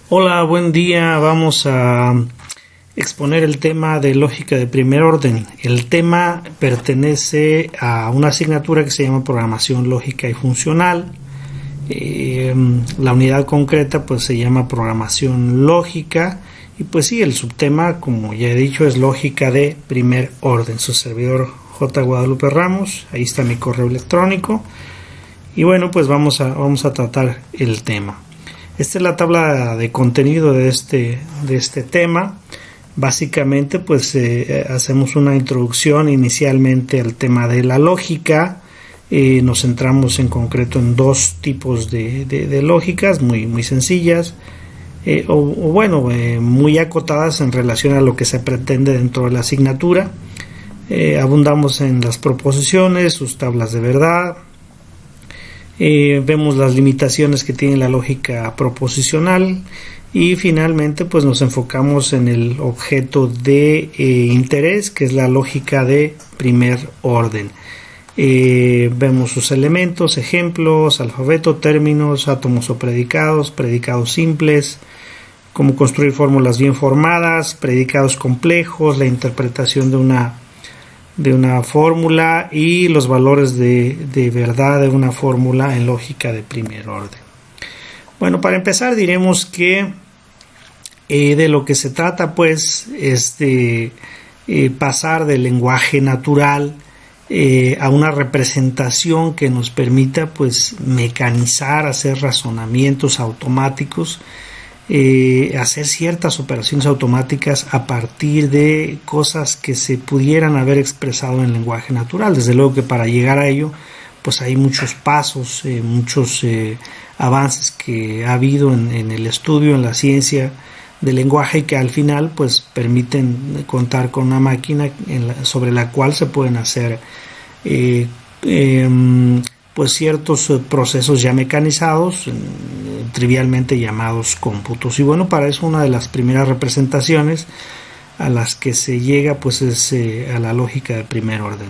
Hola, buen día. Vamos a exponer el tema de lógica de primer orden. El tema pertenece a una asignatura que se llama programación lógica y funcional. La unidad concreta pues se llama programación lógica y pues sí, el subtema, como ya he dicho, es lógica de primer orden. Su servidor J. Guadalupe Ramos, ahí está mi correo electrónico y bueno, pues vamos a tratar el tema. Esta es la tabla de contenido de este tema. Básicamente pues hacemos una introducción inicialmente al tema de la lógica. Nos centramos en concreto en dos tipos de lógicas muy sencillas muy acotadas en relación a lo que se pretende dentro de la asignatura. Abundamos en las proposiciones, sus tablas de verdad. Vemos las limitaciones que tiene la lógica proposicional y finalmente pues nos enfocamos en el objeto de interés, que es la lógica de primer orden. Vemos sus elementos, ejemplos, alfabeto, términos, átomos o predicados, predicados simples, cómo construir fórmulas bien formadas, predicados complejos, la interpretación de una fórmula y los valores de verdad de una fórmula en lógica de primer orden. Bueno, para empezar diremos que de lo que se trata pues es de pasar del lenguaje natural a una representación que nos permita pues mecanizar, hacer razonamientos automáticos, hacer ciertas operaciones automáticas a partir de cosas que se pudieran haber expresado en lenguaje natural. Desde luego que para llegar a ello pues hay muchos pasos, muchos avances que ha habido en el estudio, en la ciencia del lenguaje, y que al final pues permiten contar con una máquina sobre la cual se pueden hacer pues ciertos procesos ya mecanizados, trivialmente llamados cómputos. Y bueno, para eso una de las primeras representaciones a las que se llega pues es a la lógica de primer orden.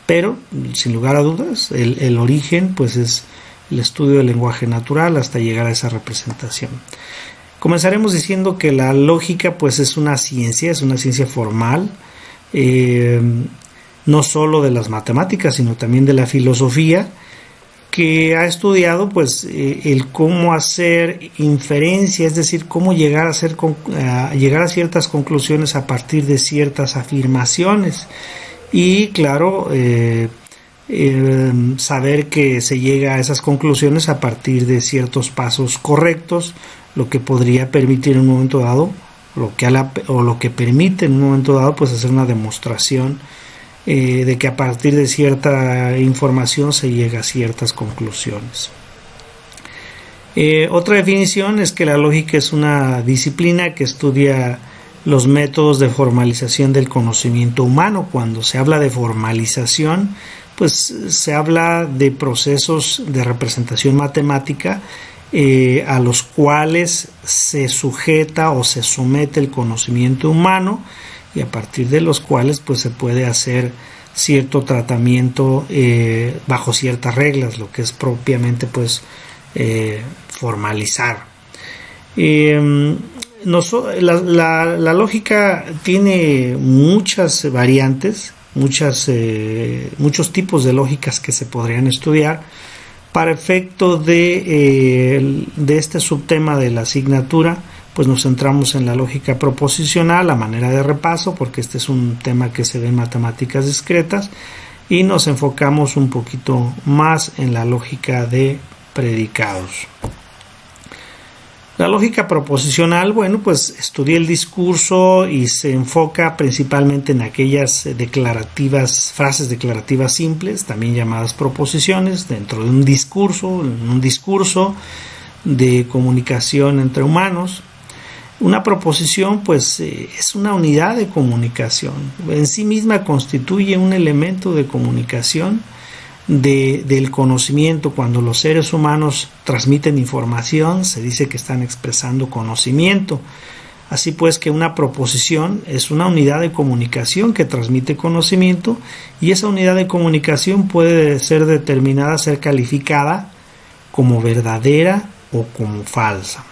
Pero sin lugar a dudas el origen pues es el estudio del lenguaje natural hasta llegar a esa representación. Comenzaremos diciendo que la lógica pues es una ciencia formal, no solo de las matemáticas sino también de la filosofía, que ha estudiado pues el cómo hacer inferencia, es decir, cómo llegar a ciertas conclusiones a partir de ciertas afirmaciones y claro, saber que se llega a esas conclusiones a partir de ciertos pasos correctos, lo que podría permitir en un momento dado, lo que permite en un momento dado pues hacer una demostración de que a partir de cierta información se llega a ciertas conclusiones. Otra definición es que la lógica es una disciplina que estudia los métodos de formalización del conocimiento humano. Cuando se habla de formalización, pues se habla de procesos de representación matemática a los cuales se sujeta o se somete el conocimiento humano, y a partir de los cuales pues se puede hacer cierto tratamiento bajo ciertas reglas, lo que es propiamente pues formalizar. La lógica tiene muchas variantes, muchos tipos de lógicas que se podrían estudiar. Para efecto de este subtema de la asignatura, pues nos centramos en la lógica proposicional a manera de repaso, porque este es un tema que se ve en matemáticas discretas, y nos enfocamos un poquito más en la lógica de predicados. La lógica proposicional, bueno, pues estudia el discurso y se enfoca principalmente en aquellas frases declarativas simples, también llamadas proposiciones, dentro de un discurso de comunicación entre humanos. Una proposición pues es una unidad de comunicación, en sí misma constituye un elemento de comunicación del conocimiento. Cuando los seres humanos transmiten información, se dice que están expresando conocimiento. Así pues, que una proposición es una unidad de comunicación que transmite conocimiento, y esa unidad de comunicación puede ser determinada, ser calificada como verdadera o como falsa.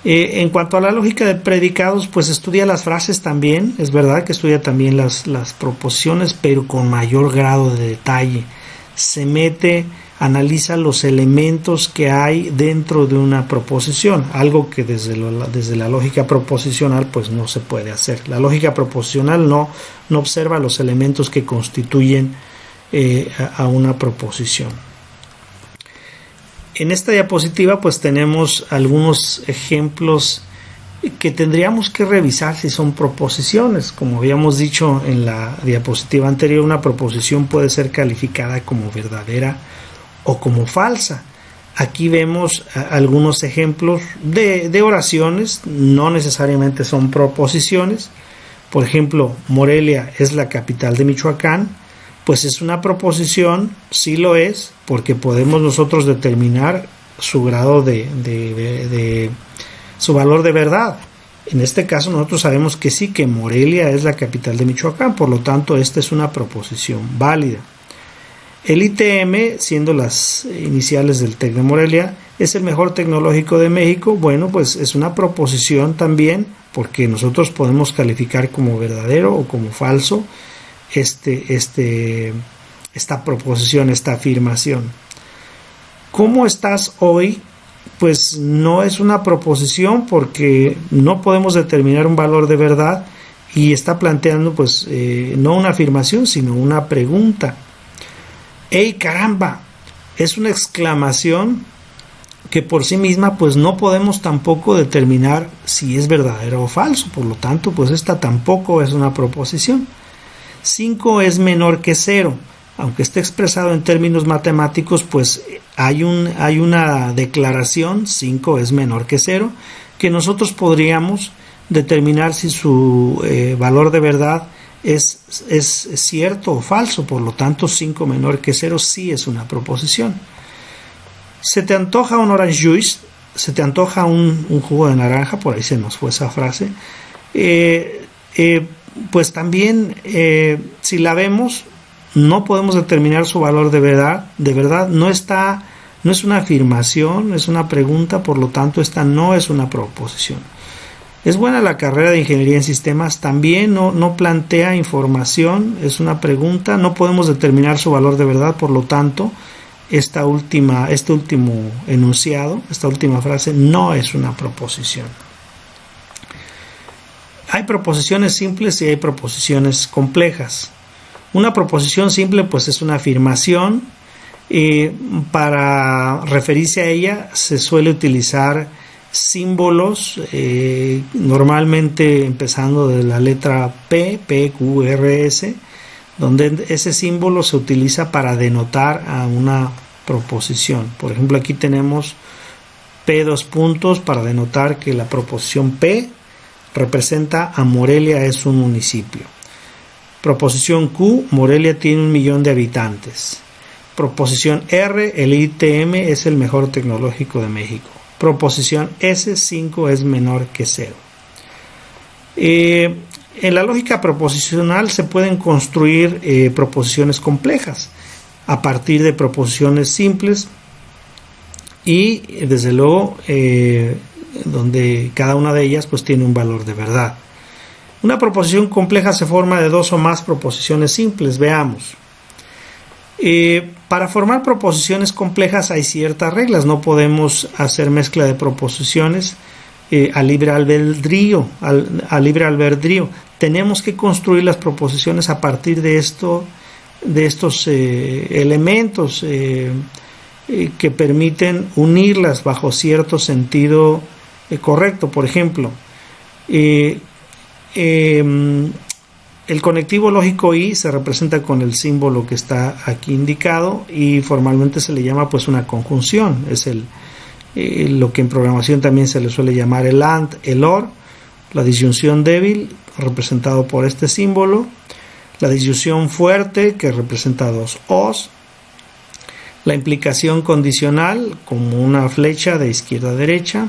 En cuanto a la lógica de predicados, pues estudia las frases también, es verdad que estudia también las proposiciones, pero con mayor grado de detalle. Se mete, analiza los elementos que hay dentro de una proposición, algo que desde la lógica proposicional pues no se puede hacer. La lógica proposicional no observa los elementos que constituyen a una proposición. En esta diapositiva pues tenemos algunos ejemplos que tendríamos que revisar si son proposiciones. Como habíamos dicho en la diapositiva anterior, una proposición puede ser calificada como verdadera o como falsa. Aquí vemos algunos ejemplos de oraciones, no necesariamente son proposiciones. Por ejemplo, Morelia es la capital de Michoacán. Pues es una proposición, sí lo es, porque podemos nosotros determinar su grado de su valor de verdad. En este caso nosotros sabemos que sí, que Morelia es la capital de Michoacán, por lo tanto esta es una proposición válida. El ITM, siendo las iniciales del TEC de Morelia, es el mejor tecnológico de México. Bueno, pues es una proposición también, porque nosotros podemos calificar como verdadero o como falso esta proposición, esta afirmación. ¿Cómo estás hoy? Pues no es una proposición porque no podemos determinar un valor de verdad y está planteando pues no una afirmación sino una pregunta. ¡Ey, caramba! Es una exclamación que por sí misma pues no podemos tampoco determinar si es verdadero o falso, por lo tanto pues esta tampoco es una proposición. 5 es menor que 0, aunque esté expresado en términos matemáticos, pues hay una declaración, 5 es menor que 0, que nosotros podríamos determinar si su valor de verdad es cierto o falso, por lo tanto 5 menor que 0 sí es una proposición. ¿Se te antoja un orange juice? ¿Se te antoja un jugo de naranja? Por ahí se nos fue esa frase. Pues también si la vemos no podemos determinar su valor de verdad, no es una afirmación, es una pregunta, por lo tanto esta no es una proposición. ¿Es buena la carrera de ingeniería en sistemas? También no plantea información, es una pregunta, no podemos determinar su valor de verdad, por lo tanto este último enunciado, esta última frase no es una proposición. Hay proposiciones simples y hay proposiciones complejas. Una proposición simple pues es una afirmación. Para referirse a ella se suele utilizar símbolos, normalmente empezando de la letra P, Q, R, S, donde ese símbolo se utiliza para denotar a una proposición. Por ejemplo, aquí tenemos P dos puntos para denotar que la proposición P representa a Morelia es un municipio. Proposición Q, Morelia tiene 1 millón de habitantes. Proposición R, el ITM es el mejor tecnológico de México. Proposición S, 5 es menor que 0. En la lógica proposicional se pueden construir proposiciones complejas a partir de proposiciones simples y desde luego donde cada una de ellas pues tiene un valor de verdad. Una proposición compleja se forma de 2 o más proposiciones simples. Veamos. Para formar proposiciones complejas hay ciertas reglas. No podemos hacer mezcla de proposiciones a libre albedrío. Tenemos que construir las proposiciones a partir de estos elementos que permiten unirlas bajo cierto sentido correcto. Por ejemplo, el conectivo lógico y se representa con el símbolo que está aquí indicado y formalmente se le llama pues una conjunción. Es lo que en programación también se le suele llamar el AND, el OR. La disyunción débil representado por este símbolo, la disyunción fuerte que representa 2 O's, la implicación condicional como una flecha de izquierda a derecha,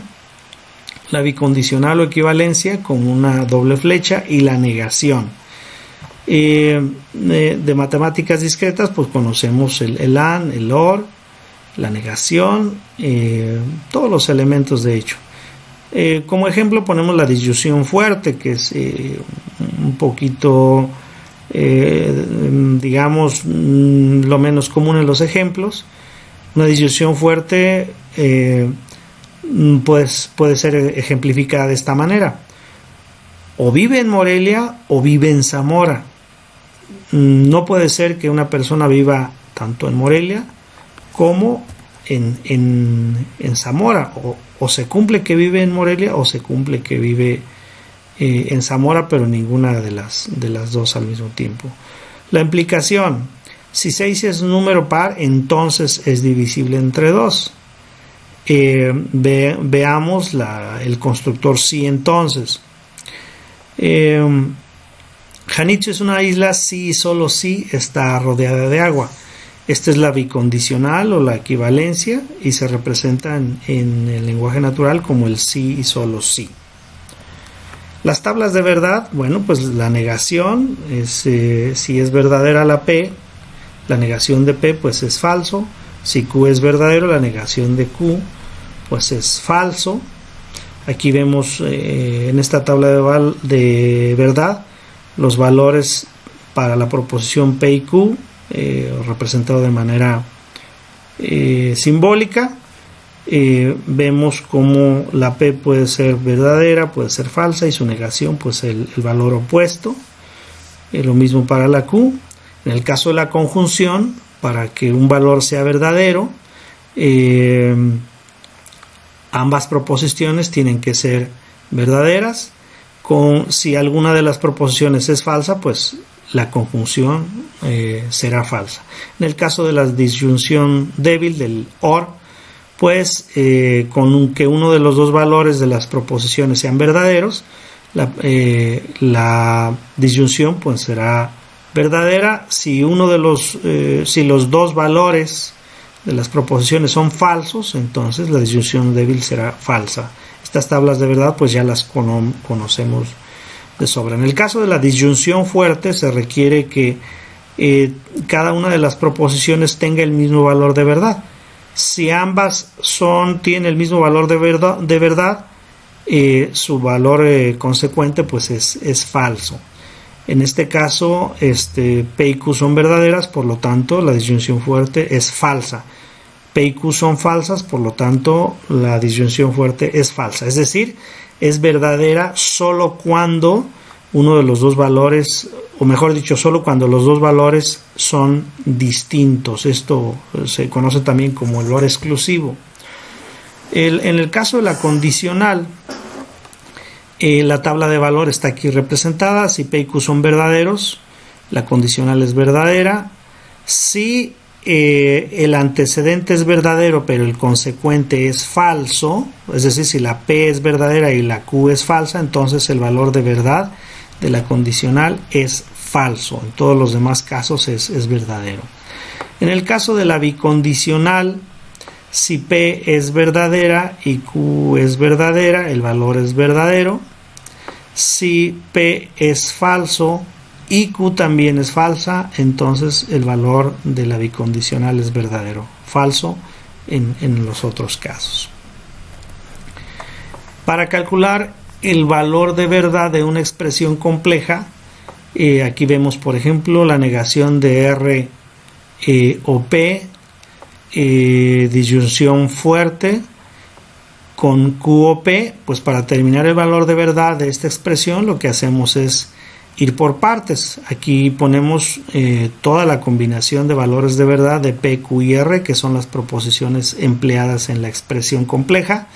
la bicondicional o equivalencia como una doble flecha y la negación. De matemáticas discretas pues conocemos el AND, el OR, la negación, todos los elementos de hecho. Como ejemplo ponemos la disyunción fuerte, que es un poquito, digamos, lo menos común en los ejemplos. Una disyunción fuerte pues puede ser ejemplificada de esta manera: o vive en Morelia o vive en Zamora. No puede ser que una persona viva tanto en Morelia como en Zamora, o se cumple que vive en Morelia o se cumple que vive en Zamora, pero ninguna de las dos al mismo tiempo. La implicación: si 6 es un número par, entonces es divisible entre 2. Veamos el constructor si entonces. Janitzio es una isla si y solo si está rodeada de agua. Esta es la bicondicional o la equivalencia y se representa en el lenguaje natural como el sí y solo sí. Las tablas de verdad, bueno, pues la negación es si es verdadera la P, la negación de P pues es falso. Si Q es verdadero, la negación de Q pues es falso. Aquí vemos en esta tabla de verdad los valores para la proposición P y Q, representado de manera simbólica. Vemos cómo la P puede ser verdadera, puede ser falsa, y su negación pues el valor opuesto. Lo mismo para la Q. En el caso de la conjunción, para que un valor sea verdadero, ambas proposiciones tienen que ser verdaderas. Si alguna de las proposiciones es falsa, pues la conjunción será falsa. En el caso de la disyunción débil del OR, pues con que uno de los dos valores de las proposiciones sean verdaderos, la disyunción pues será verdadera. Si los dos valores de las proposiciones son falsos, entonces la disyunción débil será falsa. Estas tablas de verdad pues ya las conocemos de sobra. En el caso de la disyunción fuerte se requiere que cada una de las proposiciones tenga el mismo valor de verdad. Si ambas tienen el mismo valor de verdad, su valor consecuente pues es falso. En este caso P y Q son verdaderas, por lo tanto la disyunción fuerte es falsa. P y Q son falsas, por lo tanto la disyunción fuerte es falsa. Es decir, es verdadera solo cuando uno de los dos valores, o mejor dicho, solo cuando los dos valores son distintos. Esto se conoce también como el OR exclusivo. En el caso de la condicional, la tabla de valor está aquí representada. Si P y Q son verdaderos, la condicional es verdadera. Si el antecedente es verdadero pero el consecuente es falso, es decir, si la P es verdadera y la Q es falsa, entonces el valor de verdad de la condicional es falso. En todos los demás casos es verdadero. En el caso de la bicondicional, si P es verdadera y Q es verdadera, el valor es verdadero. Si P es falso y Q también es falsa, entonces el valor de la bicondicional es verdadero. Falso en los otros casos. Para calcular el valor de verdad de una expresión compleja, aquí vemos por ejemplo la negación de R o P, disyunción fuerte con Q o P. Pues para determinar el valor de verdad de esta expresión lo que hacemos es ir por partes. Aquí ponemos toda la combinación de valores de verdad de P, Q y R, que son las proposiciones empleadas en la expresión compleja.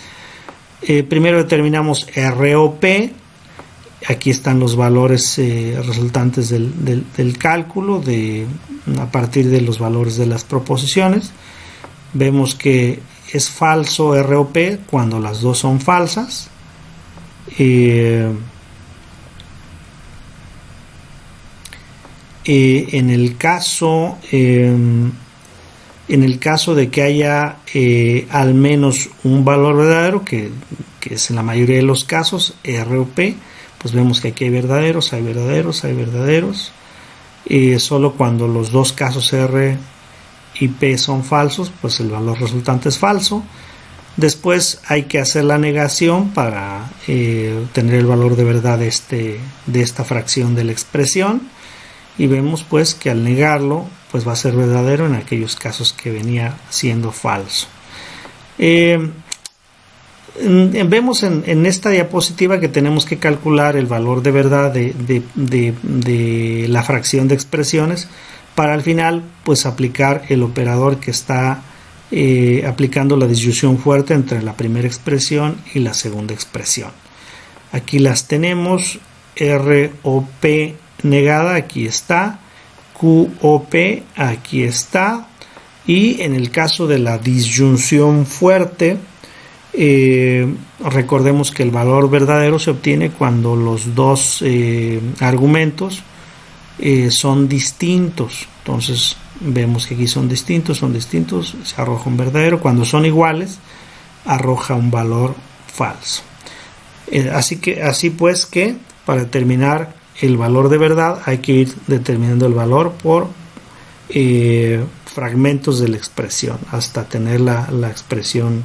Primero determinamos R o P. Aquí están los valores resultantes del cálculo a partir de los valores de las proposiciones. Vemos que es falso R o P cuando las dos son falsas. En el caso de que haya al menos un valor verdadero, que es en la mayoría de los casos R o P, pues vemos que aquí hay verdaderos. Solo cuando los dos casos R y P son falsos, pues el valor resultante es falso. Después hay que hacer la negación para tener el valor de verdad de esta fracción de la expresión, y vemos pues que al negarlo pues va a ser verdadero en aquellos casos que venía siendo falso. Vemos en esta diapositiva que tenemos que calcular el valor de verdad de la fracción de expresiones para al final pues aplicar el operador que está aplicando la disyunción fuerte entre la primera expresión y la segunda expresión. Aquí las tenemos: ROP negada, aquí está; QOP, aquí está; y en el caso de la disyunción fuerte, recordemos que el valor verdadero se obtiene cuando los dos argumentos son distintos. Entonces vemos que aquí son distintos, se arroja un verdadero. Cuando son iguales, arroja un valor falso. Así pues que para determinar el valor de verdad hay que ir determinando el valor por fragmentos de la expresión hasta tener la expresión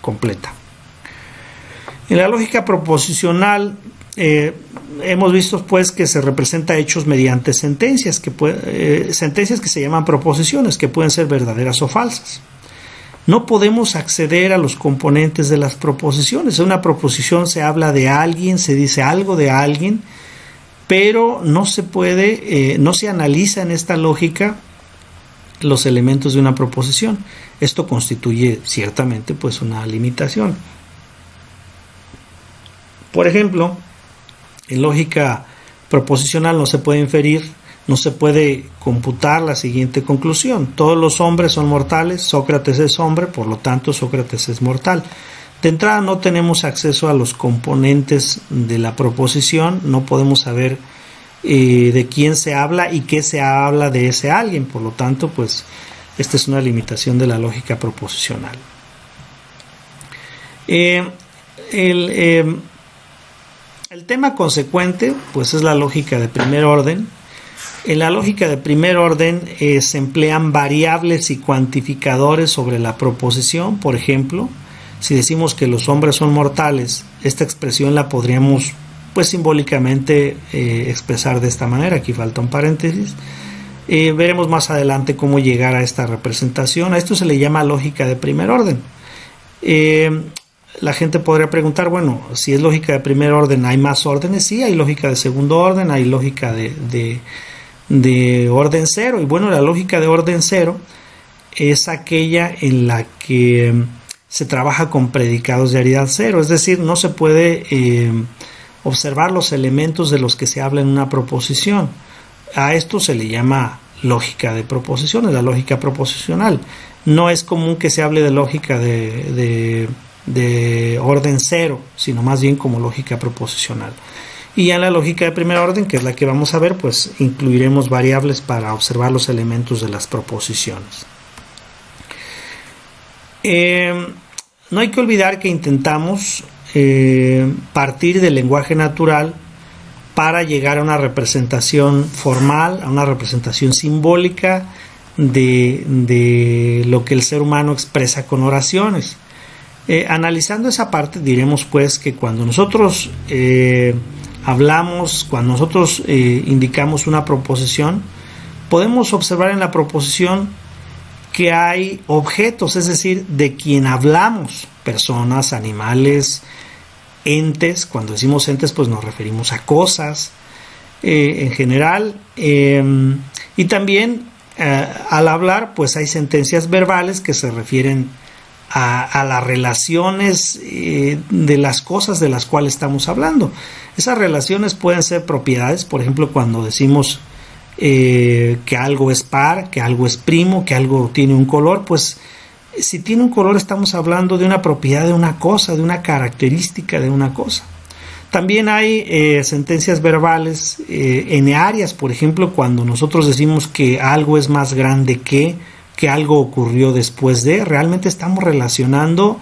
completa. En la lógica proposicional hemos visto pues que se representa hechos mediante sentencias sentencias que se llaman proposiciones, que pueden ser verdaderas o falsas. No podemos acceder a los componentes de las proposiciones. En una proposición se habla de alguien, se dice algo de alguien, pero no se puede, no se analiza en esta lógica los elementos de una proposición. Esto constituye ciertamente pues una limitación. Por ejemplo, en lógica proposicional no se puede inferir, no se puede computar la siguiente conclusión: todos los hombres son mortales, Sócrates es hombre, por lo tanto Sócrates es mortal. De entrada no tenemos acceso a los componentes de la proposición, no podemos saber de quién se habla y qué se habla de ese alguien, por lo tanto pues esta es una limitación de la lógica proposicional. El tema consecuente pues es la lógica de primer orden. En la lógica de primer orden se emplean variables y cuantificadores sobre la proposición. Por ejemplo, si decimos que los hombres son mortales, esta expresión la podríamos pues simbólicamente expresar de esta manera. Aquí falta un paréntesis. Veremos más adelante cómo llegar a esta representación. A esto se le llama lógica de primer orden. La gente podría preguntar, bueno, si es lógica de primer orden, ¿hay más órdenes? Sí, hay lógica de segundo orden, hay lógica de orden cero. Y bueno, la lógica de orden cero es aquella en la que se trabaja con predicados de aridad cero, es decir, no se puede observar los elementos de los que se habla en una proposición. A esto se le llama lógica de proposiciones, la lógica proposicional. No es común que se hable de lógica de orden cero, sino más bien como lógica proposicional. Y ya en la lógica de primer orden, que es la que vamos a ver, pues incluiremos variables para observar los elementos de las proposiciones. No hay que olvidar que intentamos partir del lenguaje natural para llegar a una representación formal, a una representación simbólica de lo que el ser humano expresa con oraciones. Analizando esa parte, diremos pues que cuando nosotros hablamos, cuando nosotros indicamos una proposición, podemos observar en la proposición que hay objetos, es decir, de quien hablamos: personas, animales, entes. Cuando decimos entes, pues nos referimos a cosas en general. Y también al hablar, pues hay sentencias verbales que se refieren a las relaciones de las cosas de las cuales estamos hablando. Esas relaciones pueden ser propiedades, por ejemplo, cuando decimos que algo es par, que algo es primo, que algo tiene un color, pues si tiene un color estamos hablando de una propiedad de una cosa, de una característica de una cosa. También hay sentencias verbales enearias, por ejemplo, cuando nosotros decimos que algo es más grande que algo ocurrió después de, realmente estamos relacionando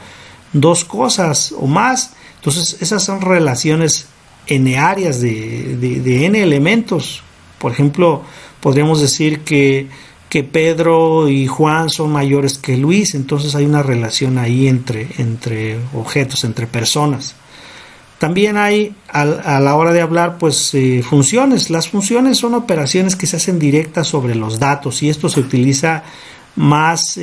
dos cosas o más. Entonces esas son relaciones enearias de n elementos. Por ejemplo, podríamos decir que que Pedro y Juan son mayores que Luis, entonces hay una relación ahí entre objetos, entre personas. También hay a la hora de hablar pues funciones. Las funciones son operaciones que se hacen directas sobre los datos y esto se utiliza más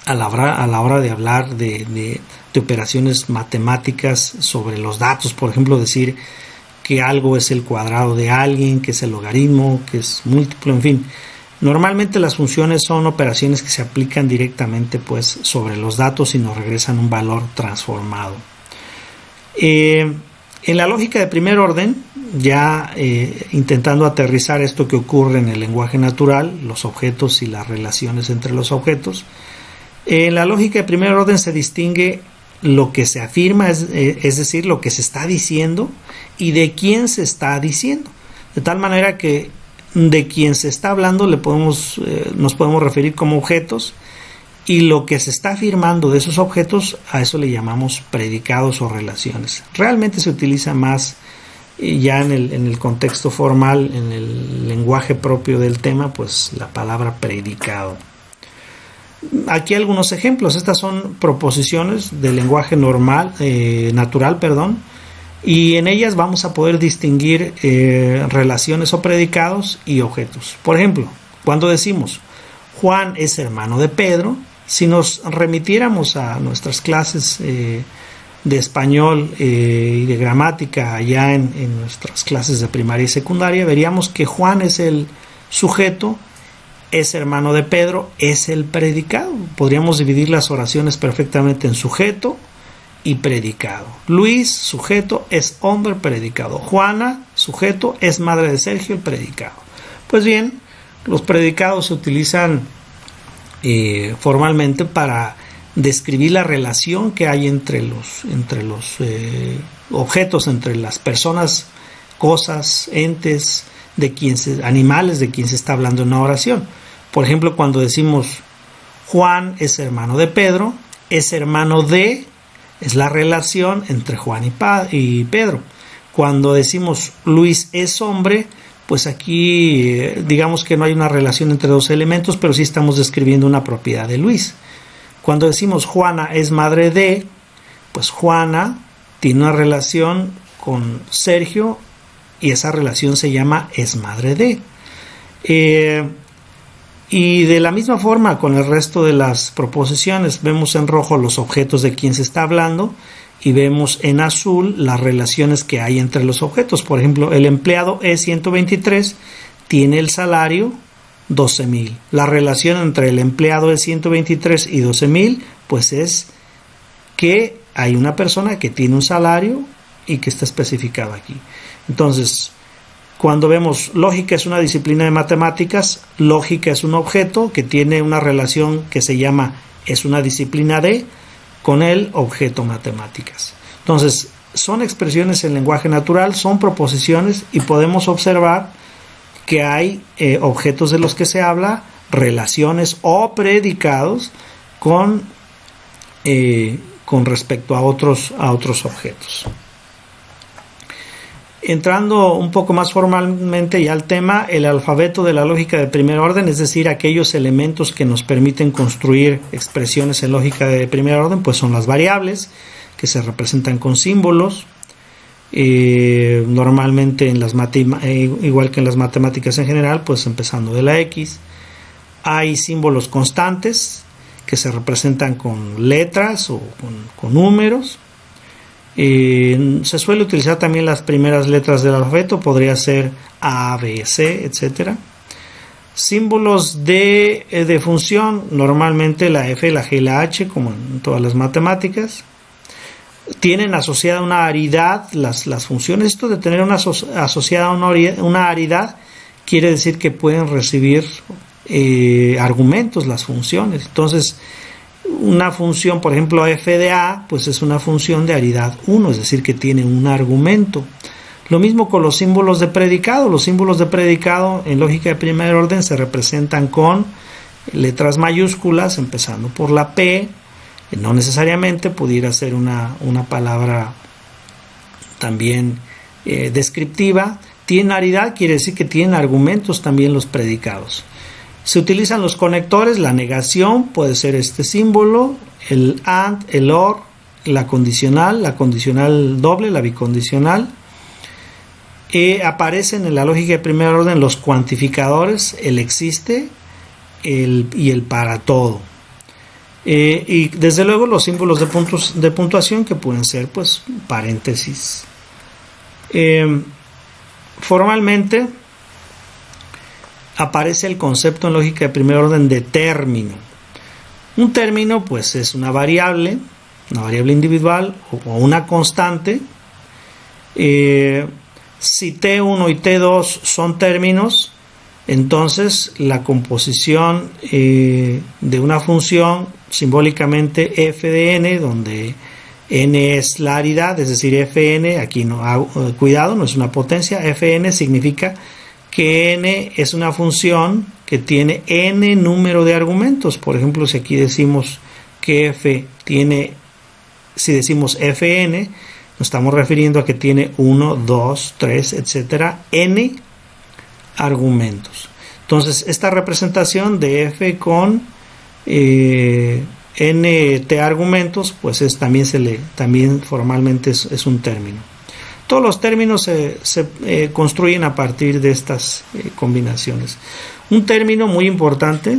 a la hora de hablar de operaciones matemáticas sobre los datos. Por ejemplo, decir que algo es el cuadrado de alguien, que es el logaritmo, que es múltiplo, en fin. Normalmente las funciones son operaciones que se aplican directamente pues sobre los datos y nos regresan un valor transformado. En la lógica de primer orden, ya intentando aterrizar esto que ocurre en el lenguaje natural, los objetos y las relaciones entre los objetos, en la lógica de primer orden se distingue lo que se afirma, es decir, lo que se está diciendo y de quién se está diciendo, de tal manera que de quien se está hablando nos podemos referir como objetos, y lo que se está afirmando de esos objetos, a eso le llamamos predicados o relaciones. Realmente se utiliza más ya en el contexto formal, en el lenguaje propio del tema, pues la palabra predicado. Aquí algunos ejemplos. Estas son proposiciones del lenguaje natural, y en ellas vamos a poder distinguir relaciones o predicados y objetos. Por ejemplo, cuando decimos Juan es hermano de Pedro, si nos remitiéramos a nuestras clases de español y de gramática allá en nuestras clases de primaria y secundaria, veríamos que Juan es el sujeto, es hermano de Pedro, es el predicado. Podríamos dividir las oraciones perfectamente en sujeto y predicado. Luis, sujeto, es hombre, predicado. Juana, sujeto, es madre de Sergio, el predicado. Pues bien, los predicados se utilizan formalmente para describir la relación que hay entre los objetos, entre las personas, cosas, entes, animales de quien se está hablando en una oración. Por ejemplo, cuando decimos Juan es hermano de Pedro, es hermano de, es la relación entre Juan y Pedro. Cuando decimos Luis es hombre, pues aquí digamos que no hay una relación entre dos elementos, pero sí estamos describiendo una propiedad de Luis. Cuando decimos Juana es madre de, pues Juana tiene una relación con Sergio y esa relación se llama es madre de. Y de la misma forma con el resto de las proposiciones, vemos en rojo los objetos de quien se está hablando y vemos en azul las relaciones que hay entre los objetos. Por ejemplo, el empleado E123 tiene el salario 12,000. La relación entre el empleado E123 y 12,000 pues es que hay una persona que tiene un salario y que está especificado aquí. Entonces, cuando vemos lógica es una disciplina de matemáticas, lógica es un objeto que tiene una relación que se llama es una disciplina de con el objeto matemáticas. Entonces, son expresiones en lenguaje natural, son proposiciones y podemos observar que hay objetos de los que se habla, relaciones o predicados con respecto a otros objetos. Entrando un poco más formalmente ya al tema, el alfabeto de la lógica de primer orden, es decir, aquellos elementos que nos permiten construir expresiones en lógica de primer orden, pues son las variables, que se representan con símbolos, normalmente igual que en las matemáticas en general, pues empezando de la X. Hay símbolos constantes, que se representan con letras o con números. Se suele utilizar también las primeras letras del alfabeto, podría ser A, B, C, etc. Símbolos de función, normalmente la F, la G y la H, como en todas las matemáticas. Tienen asociada una aridad las funciones. Esto de tener asociada una aridad quiere decir que pueden recibir argumentos las funciones. Entonces, una función, por ejemplo, f de a, pues es una función de aridad 1, es decir, que tiene un argumento. Lo mismo con los símbolos de predicado. Los símbolos de predicado en lógica de primer orden se representan con letras mayúsculas, empezando por la P. No necesariamente pudiera ser una palabra también descriptiva. Tiene aridad, quiere decir que tienen argumentos también los predicados. Se utilizan los conectores, la negación puede ser este símbolo, el AND, el OR, la condicional doble, la bicondicional. Aparecen en la lógica de primer orden los cuantificadores, el existe y el para todo. Y desde luego los símbolos de puntuación, que pueden ser pues paréntesis. Formalmente aparece el concepto en lógica de primer orden de término. Un término pues es una variable individual o una constante. Si T1 y T2 son términos, entonces la composición de una función, simbólicamente f de n, donde n es la aridad, es decir, fn, aquí no, cuidado, no es una potencia, fn significa que n es una función que tiene n número de argumentos. Por ejemplo, si aquí decimos que f tiene, si decimos fn, nos estamos refiriendo a que tiene 1, 2, 3, etcétera, n argumentos. Entonces, esta representación de f con nt argumentos, pues también formalmente es un término. Todos los términos se construyen a partir de estas combinaciones. Un término muy importante,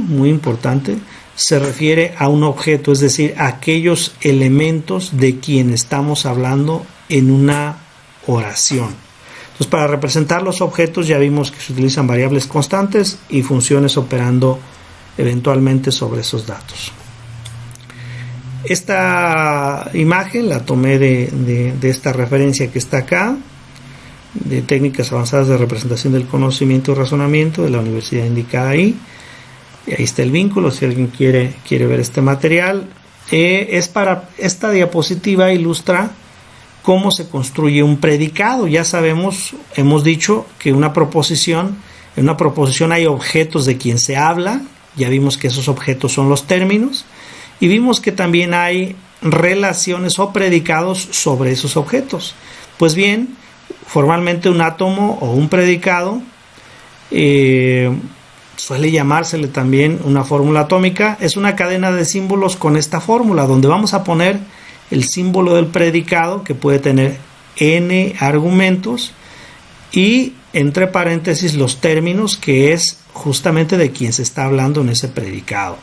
se refiere a un objeto, es decir, a aquellos elementos de quien estamos hablando en una oración. Entonces, para representar los objetos ya vimos que se utilizan variables constantes y funciones operando eventualmente sobre esos datos. Esta imagen la tomé de esta referencia que está acá, de técnicas avanzadas de representación del conocimiento y razonamiento, de la universidad indicada ahí. Y ahí está el vínculo, si alguien quiere ver este material. Esta diapositiva ilustra cómo se construye un predicado. Ya sabemos, hemos dicho que en una proposición hay objetos de quien se habla. Ya vimos que esos objetos son los términos. Y vimos que también hay relaciones o predicados sobre esos objetos. Pues bien, formalmente un átomo o un predicado suele llamársele también una fórmula atómica. Es una cadena de símbolos con esta fórmula, donde vamos a poner el símbolo del predicado, que puede tener n argumentos, y entre paréntesis los términos, que es justamente de quien se está hablando en ese predicado.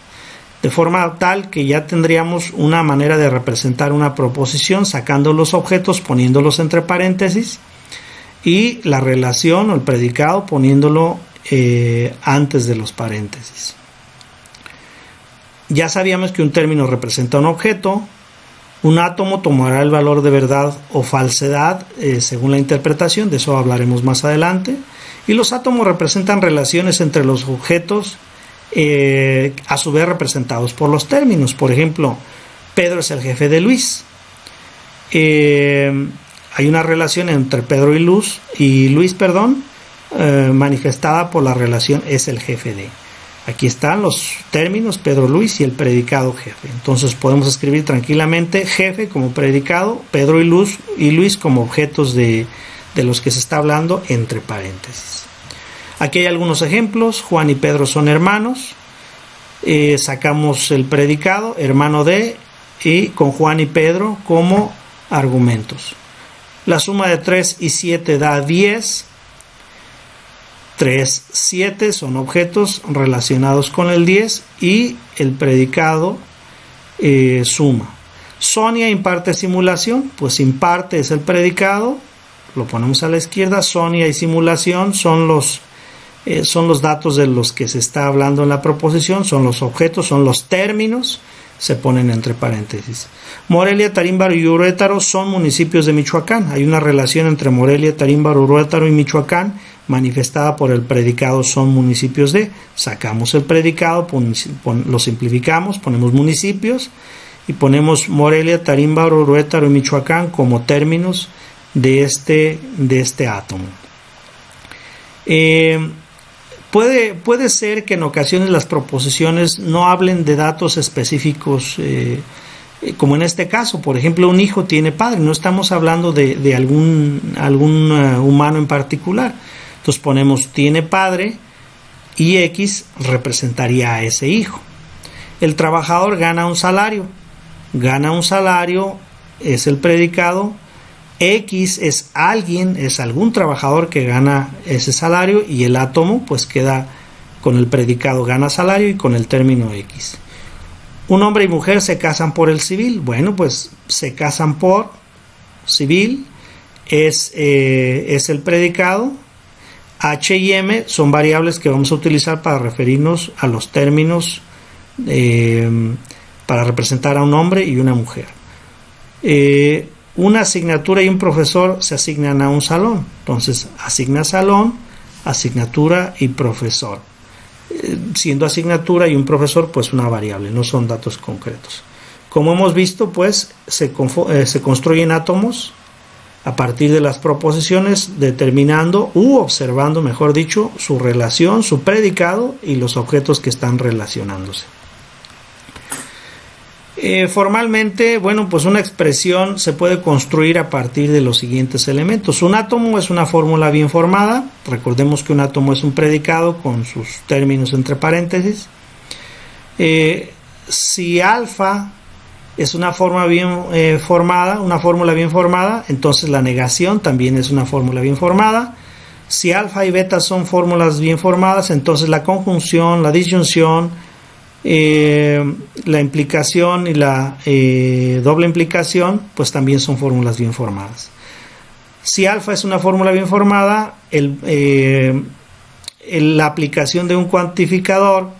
De forma tal que ya tendríamos una manera de representar una proposición sacando los objetos, poniéndolos entre paréntesis, y la relación o el predicado poniéndolo antes de los paréntesis. Ya sabíamos que un término representa un objeto. Un átomo tomará el valor de verdad o falsedad según la interpretación, de eso hablaremos más adelante. Y los átomos representan relaciones entre los objetos, a su vez representados por los términos. Por ejemplo, Pedro es el jefe de Luis. Hay una relación entre Pedro y Luis, manifestada por la relación es el jefe de. Aquí están los términos Pedro, Luis y el predicado jefe. Entonces podemos escribir tranquilamente jefe como predicado, Pedro y Luis como objetos de los que se está hablando entre paréntesis. Aquí hay algunos ejemplos. Juan y Pedro son hermanos. Sacamos el predicado, hermano de, y con Juan y Pedro como argumentos. La suma de 3 y 7 da 10. 3, 7 son objetos relacionados con el 10 y el predicado suma. Sonia imparte simulación, pues imparte es el predicado, lo ponemos a la izquierda. Sonia y simulación son los datos de los que se está hablando en la proposición, son los objetos, son los términos, se ponen entre paréntesis. Morelia, Tarímbaro y Uruétaro son municipios de Michoacán. Hay una relación entre Morelia, Tarímbaro, Uruétaro y Michoacán manifestada por el predicado son municipios de. Sacamos el predicado, lo simplificamos, ponemos municipios y ponemos Morelia, Tarímbaro, Uruétaro y Michoacán como términos de este átomo. Puede ser que en ocasiones las proposiciones no hablen de datos específicos, como en este caso. Por ejemplo, un hijo tiene padre, no estamos hablando de algún humano en particular. Entonces ponemos tiene padre y X representaría a ese hijo. El trabajador gana un salario. Gana un salario es el predicado. X es alguien, es algún trabajador que gana ese salario, y el átomo pues queda con el predicado gana salario y con el término X. Un hombre y mujer se casan por el civil. Bueno, pues se casan por civil, es el predicado. H y M son variables que vamos a utilizar para referirnos a los términos para representar a un hombre y una mujer. Una asignatura y un profesor se asignan a un salón. Entonces, asigna salón, asignatura y profesor. Siendo asignatura y un profesor, pues una variable, no son datos concretos. Como hemos visto, pues se construyen átomos a partir de las proposiciones, determinando u observando, mejor dicho, su relación, su predicado y los objetos que están relacionándose. Formalmente, bueno, pues una expresión se puede construir a partir de los siguientes elementos. Un átomo es una fórmula bien formada. Recordemos que un átomo es un predicado con sus términos entre paréntesis. Si alfa es una fórmula bien formada, entonces la negación también es una fórmula bien formada. Si alfa y beta son fórmulas bien formadas, entonces la conjunción, la disyunción, la implicación y la doble implicación pues también son fórmulas bien formadas. Si alfa es una fórmula bien formada, la aplicación de un cuantificador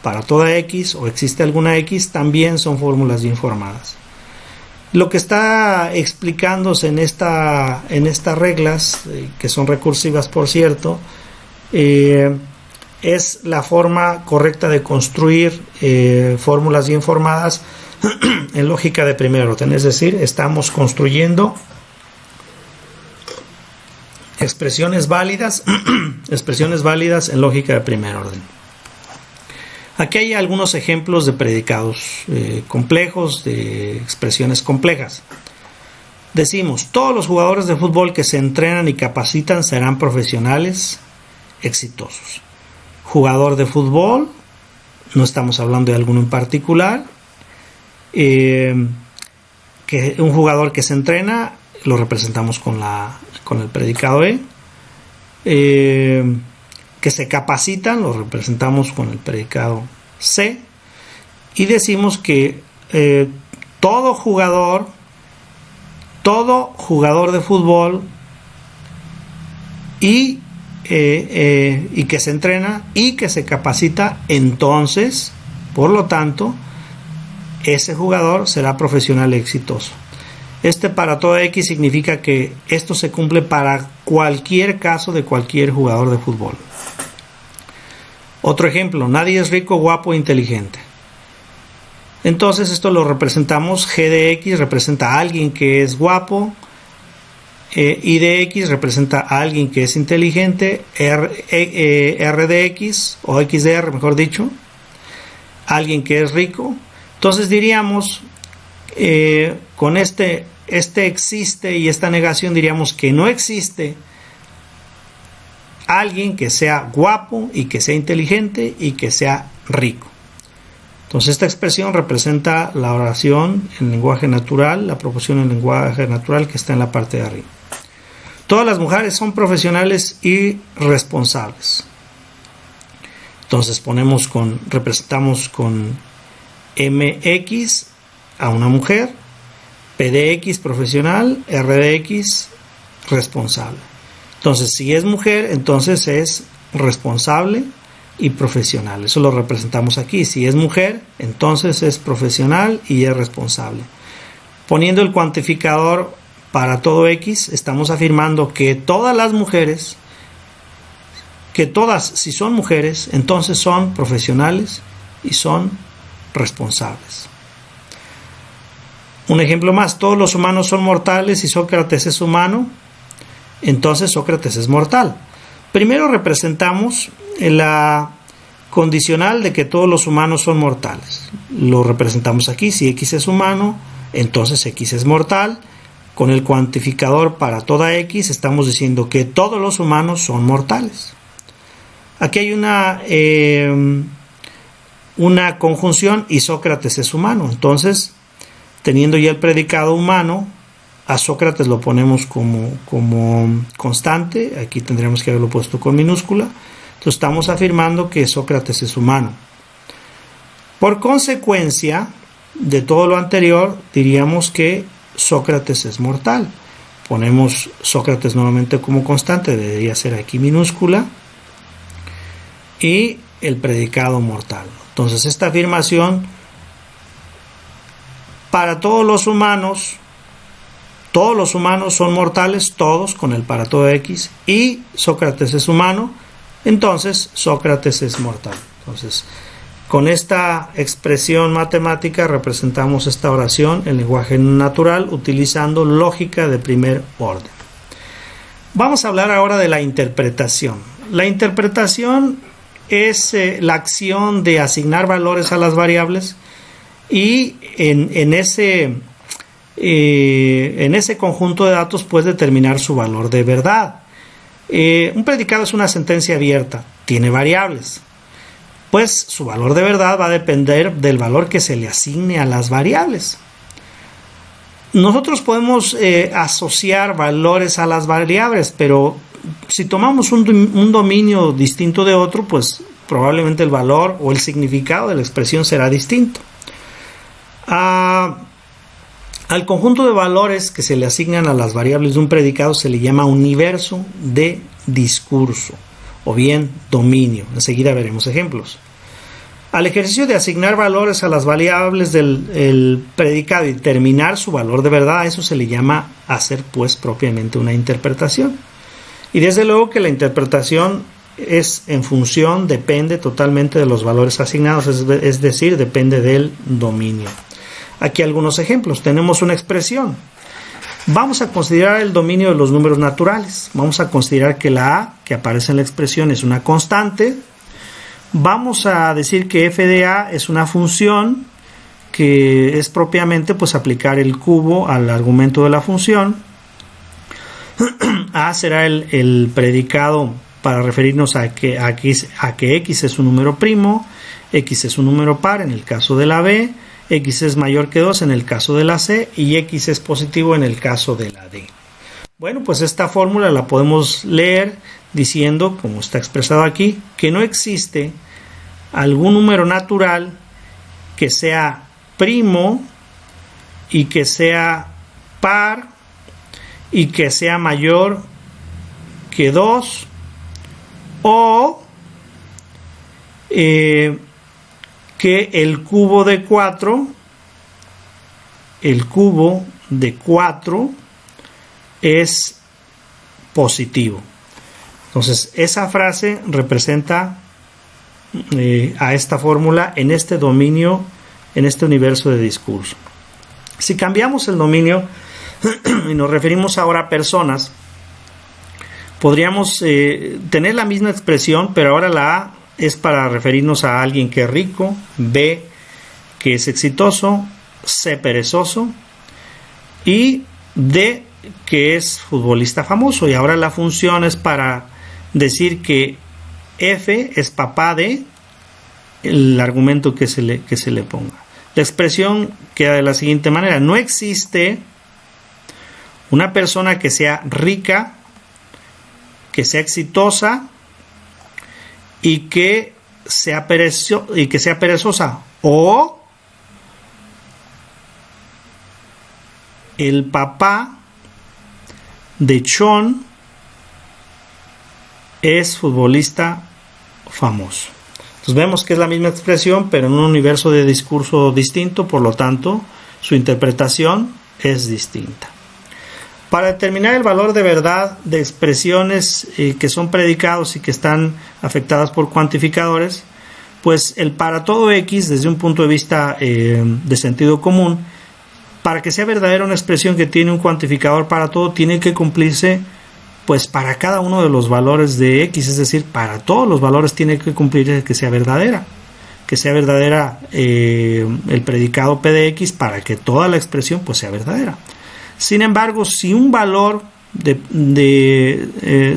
para toda X o existe alguna X también son fórmulas bien formadas. Lo que está explicándose en estas reglas, que son recursivas por cierto, es la forma correcta de construir fórmulas bien formadas en lógica de primer orden. Es decir, estamos construyendo expresiones válidas en lógica de primer orden. Aquí hay algunos ejemplos de predicados complejos, de expresiones complejas. Decimos, todos los jugadores de fútbol que se entrenan y capacitan serán profesionales exitosos. Jugador de fútbol, no estamos hablando de alguno en particular. Que un jugador que se entrena lo representamos con el predicado E. Que se capacitan lo representamos con el predicado C. Y decimos que todo jugador de fútbol y que se entrena y que se capacita, entonces, por lo tanto, ese jugador será profesional exitoso. Para toda X significa que esto se cumple para cualquier caso de cualquier jugador de fútbol. Otro ejemplo, nadie es rico, guapo e inteligente. Entonces esto lo representamos, G de X representa a alguien que es guapo, Y de X representa a alguien que es inteligente, R de X, o X de R mejor dicho, alguien que es rico. Entonces diríamos, con este existe y esta negación diríamos que no existe alguien que sea guapo y que sea inteligente y que sea rico. Entonces esta expresión representa la oración en lenguaje natural, la proposición en lenguaje natural que está en la parte de arriba. Todas las mujeres son profesionales y responsables. Entonces representamos con MX a una mujer, P de X profesional, R de X responsable. Entonces si es mujer, entonces es responsable y profesional. Eso lo representamos aquí. Si es mujer, entonces es profesional y es responsable. Poniendo el cuantificador para todo X, estamos afirmando que todas las mujeres, si son mujeres, entonces son profesionales y son responsables. Un ejemplo más, todos los humanos son mortales y Sócrates es humano, entonces Sócrates es mortal. Primero representamos la condicional de que todos los humanos son mortales. Lo representamos aquí, si X es humano, entonces X es mortal. Con el cuantificador para toda X estamos diciendo que todos los humanos son mortales. Aquí hay una conjunción y Sócrates es humano. Entonces, teniendo ya el predicado humano, a Sócrates lo ponemos como constante. Aquí tendríamos que haberlo puesto con minúscula. Entonces estamos afirmando que Sócrates es humano. Por consecuencia de todo lo anterior, diríamos que Sócrates es mortal. Ponemos Sócrates nuevamente como constante, debería ser aquí minúscula, y el predicado mortal. Entonces esta afirmación, para todos los humanos son mortales, todos, con el para todo X, y Sócrates es humano, entonces Sócrates es mortal. Entonces, con esta expresión matemática representamos esta oración en lenguaje natural utilizando lógica de primer orden. Vamos a hablar ahora de la interpretación. La interpretación es la acción de asignar valores a las variables y en ese conjunto de datos puedes determinar su valor de verdad. Un predicado es una sentencia abierta, tiene variables. Pues su valor de verdad va a depender del valor que se le asigne a las variables. Nosotros podemos asociar valores a las variables, pero si tomamos un dominio distinto de otro, pues probablemente el valor o el significado de la expresión será distinto. Al conjunto de valores que se le asignan a las variables de un predicado se le llama universo de discurso o bien dominio. Enseguida veremos ejemplos. Al ejercicio de asignar valores a las variables del predicado y determinar su valor de verdad, a eso se le llama hacer pues propiamente una interpretación. Y desde luego que la interpretación es en función, depende totalmente de los valores asignados, es decir, depende del dominio. Aquí algunos ejemplos. Tenemos una expresión. Vamos a considerar el dominio de los números naturales. Vamos a considerar que la A que aparece en la expresión es una constante. Vamos a decir que f de A es una función que es propiamente pues aplicar el cubo al argumento de la función. A será el predicado para referirnos a que X es un número primo, X es un número par en el caso de la B, X es mayor que 2 en el caso de la C y X es positivo en el caso de la D. Bueno, pues esta fórmula la podemos leer diciendo, como está expresado aquí, que no existe algún número natural que sea primo y que sea par y que sea mayor que 2 o que el cubo de 4 es positivo. Entonces esa frase representa a esta fórmula en este dominio, en este universo de discurso. Si cambiamos el dominio y nos referimos ahora a personas, podríamos tener la misma expresión, pero ahora la A es para referirnos a alguien que es rico, B que es exitoso, C perezoso y D que es futbolista famoso. Y ahora la función es para decir que F es papá de el argumento que se le ponga. La expresión queda de la siguiente manera: no existe una persona que sea rica, que sea exitosa y que sea perezosa, o el papá de Sean es futbolista famoso. Entonces vemos que es la misma expresión, pero en un universo de discurso distinto, por lo tanto, su interpretación es distinta. Para determinar el valor de verdad de expresiones que son predicados y que están afectadas por cuantificadores, pues el para todo X, desde un punto de vista de sentido común, para que sea verdadera una expresión que tiene un cuantificador para todo, tiene que cumplirse pues para cada uno de los valores de X, es decir, para todos los valores tiene que cumplirse que sea verdadera el predicado P de X para que toda la expresión pues sea verdadera. Sin embargo, si un valor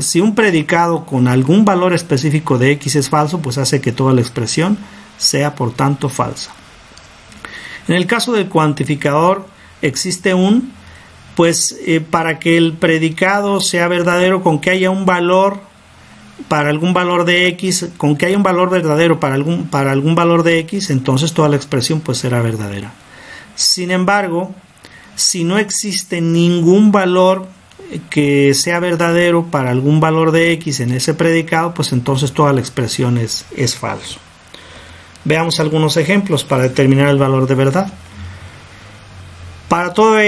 Si un predicado con algún valor específico de x es falso, pues hace que toda la expresión sea por tanto falsa. En el caso del cuantificador existe para que el predicado sea verdadero, con que haya un valor para algún valor de x, con que haya un valor verdadero para algún valor de x, entonces toda la expresión pues será verdadera. Sin embargo, si no existe ningún valor que sea verdadero para algún valor de x en ese predicado, pues entonces toda la expresión es falso. Veamos algunos ejemplos para determinar el valor de verdad. Para todo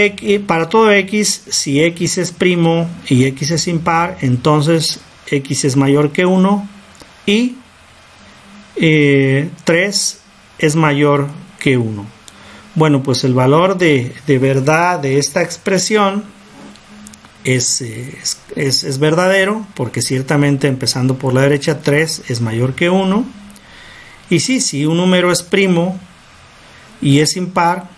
x, si x es primo y x es impar, entonces x es mayor que 1 y 3 es mayor que 1. Bueno, pues el valor de verdad de esta expresión es verdadero, porque ciertamente, empezando por la derecha, 3 es mayor que 1. Y si un número es primo y es impar,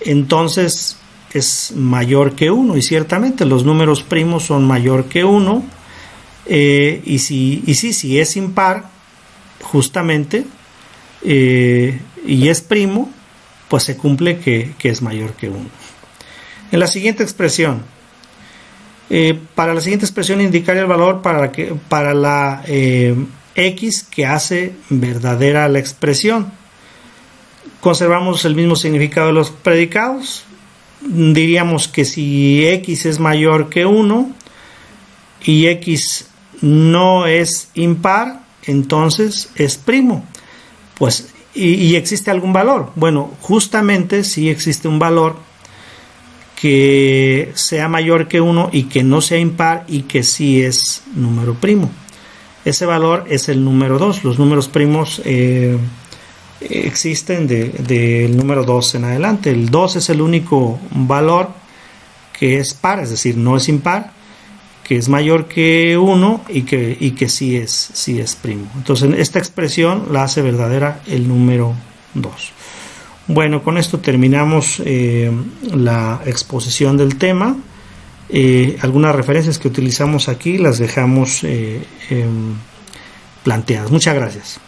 entonces es mayor que 1. Y ciertamente los números primos son mayor que 1. Y si es impar, justamente, y es primo, pues se cumple que es mayor que 1. En la siguiente expresión, para la siguiente expresión indicar el valor para la x que hace verdadera la expresión. Conservamos el mismo significado de los predicados. Diríamos que si x es mayor que 1 y x no es impar, entonces es primo. Pues, y existe algún valor. Bueno, justamente si existe un valor que sea mayor que 1 y que no sea impar y que sí es número primo. Ese valor es el número 2. Los números primos existen del número 2 en adelante. El 2 es el único valor que es par, es decir, no es impar, que es mayor que 1 y que sí es primo. Entonces, esta expresión la hace verdadera el número 2. Bueno, con esto terminamos la exposición del tema. Algunas referencias que utilizamos aquí las dejamos planteadas. Muchas gracias.